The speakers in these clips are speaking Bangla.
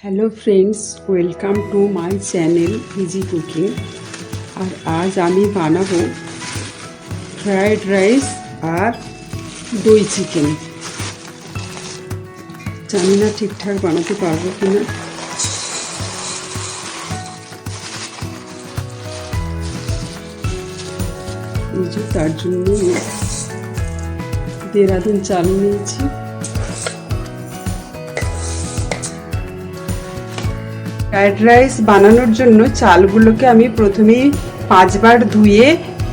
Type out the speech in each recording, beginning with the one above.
Hello friends, welcome to my channel easy cooking. और आज आमी बानाबो फ्राइड राइस और दई चिकेन। जानी ना ठीक ठाक बानाते पारबो किना। এই যে তার জন্য দেরাদুন চাল নিয়েছি। ফ্রাইড রাইস বানানোর জন্য চালগুলোকে আমি প্রথমেই 5 বার ধুয়ে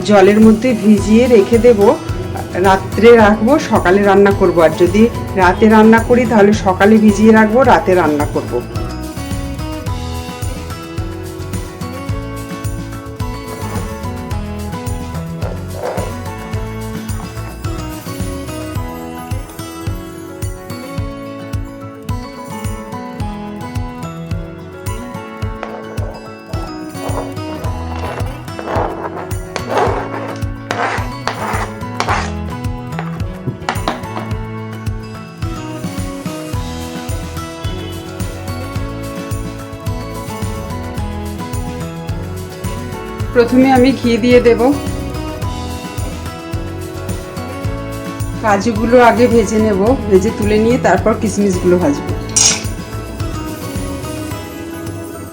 জলের মধ্যে ভিজিয়ে রেখে দেব। রাত্রে রাখবো, সকালে রান্না করব। আর যদি রাতে রান্না করি তাহলে সকালে ভিজিয়ে রাখবো, রাতে রান্না করব। প্রথমে আমি ঘি দিয়ে দেব। কাজুগুলো আগে ভেজে নেব, ভেজে তুলে নিয়ে তারপর কিশমিশগুলো ভাজবো।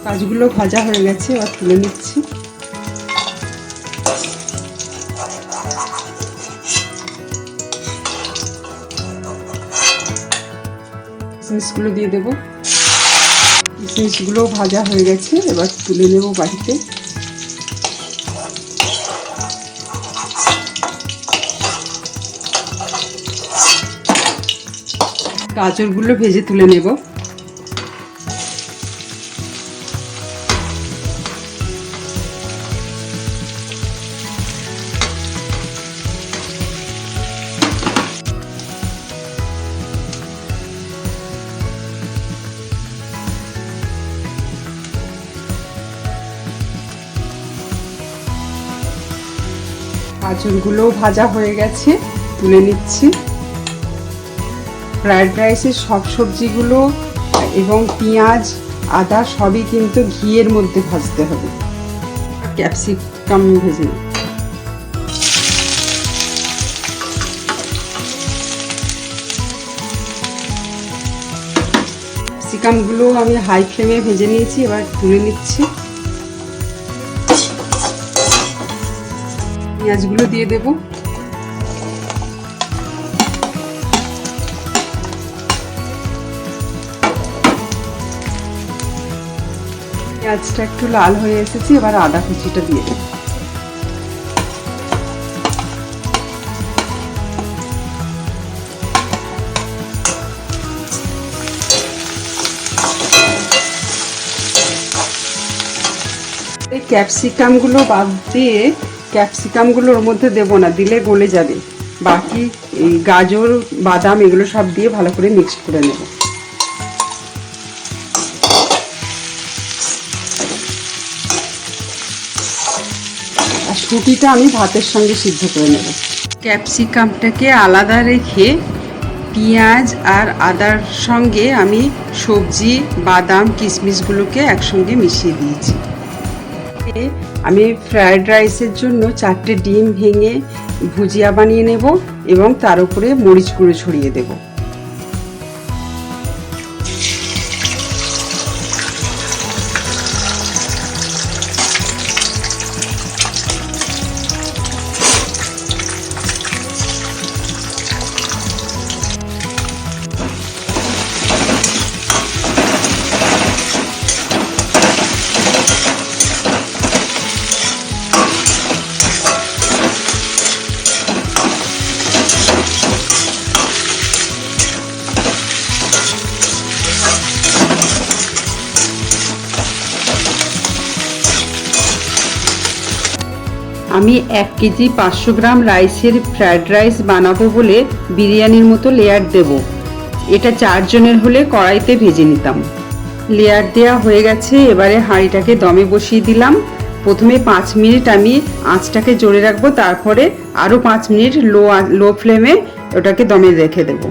কাজুগুলো ভাজা হয়ে গেছে, এবার তুলে নিচ্ছি। কিশমিশগুলো দিয়ে দেব। কিশমিশগুলো ভাজা হয়ে গেছে, এবার তুলে নেব বাটিতে। গাজরগুলো ভেজে তুলে নেব। গাজরগুলো ভাজা হয়ে গেছে, তুলে নিচ্ছি। ফ্রাইড রাইসের সব সবজিগুলো এবং পেঁয়াজ আদা সবই কিন্তু ঘিয়ের মধ্যে ভাজতে হবে। ক্যাপসিকাম ভেজে নিই। ক্যাপসিকামগুলো আমি হাই ফ্লেমে ভেজে নিয়েছি, এবার তুলে নিচ্ছি। পেঁয়াজগুলো দিয়ে দেব। পেঁয়াজটা একটু লাল হয়ে এসেছে, এবার আদা কুচিটা দিয়ে দেব। এই ক্যাপসিকামগুলো বাদ দিয়ে ক্যাপসিকামগুলো ওর মধ্যে দেবো না, দিলে গলে যাবে। বাকি এই গাজর বাদাম এগুলো সব দিয়ে ভালো করে মিক্স করে নেব। আর শুটিটা আমি ভাতের সঙ্গে সিদ্ধ করে নেব। ক্যাপসিকামটাকে আলাদা রেখে পেঁয়াজ আর আদার সঙ্গে আমি সবজি বাদাম কিশমিশগুলোকে একসঙ্গে মিশিয়ে দিয়েছি। আমি ফ্রাইড রাইসের জন্য 4টে ডিম ভেঙে ভুজিয়া বানিয়ে নেব এবং তার উপরে মরিচ গুঁড়ো ছড়িয়ে দেব। আমি 1 কেজি 500 গ্রাম রাইসের ফ্রাইড রাইস বানাবো বলে বিরিয়ানির মতো লেয়ার দেব। এটা 4 জনের হলে কড়াইতে ভেজে নিতাম। লেয়ার দেওয়া হয়ে গেছে, এবারে হাঁড়িটাকে দমে বসিয়ে দিলাম। প্রথমে 5 মিনিট আমি আঁচটাকে জোরে রাখবো, তারপরে আরও 5 মিনিট লো ফ্লেমে ওটাকে দমে রেখে দেবো।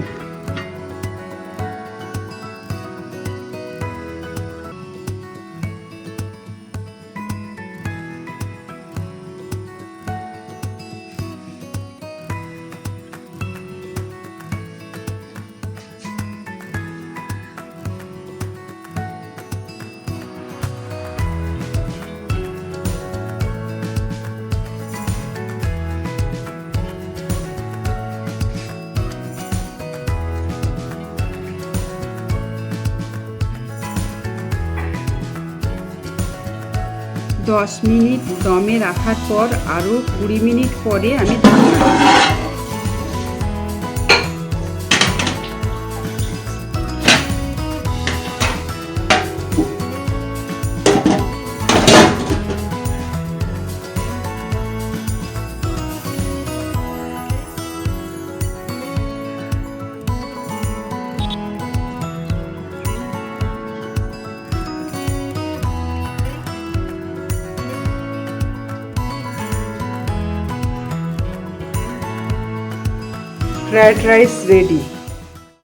10 মিনিট দমে রাখার পর আরও 20 মিনিট পরে আমি ঢাকনা দিই। Fried rice ready.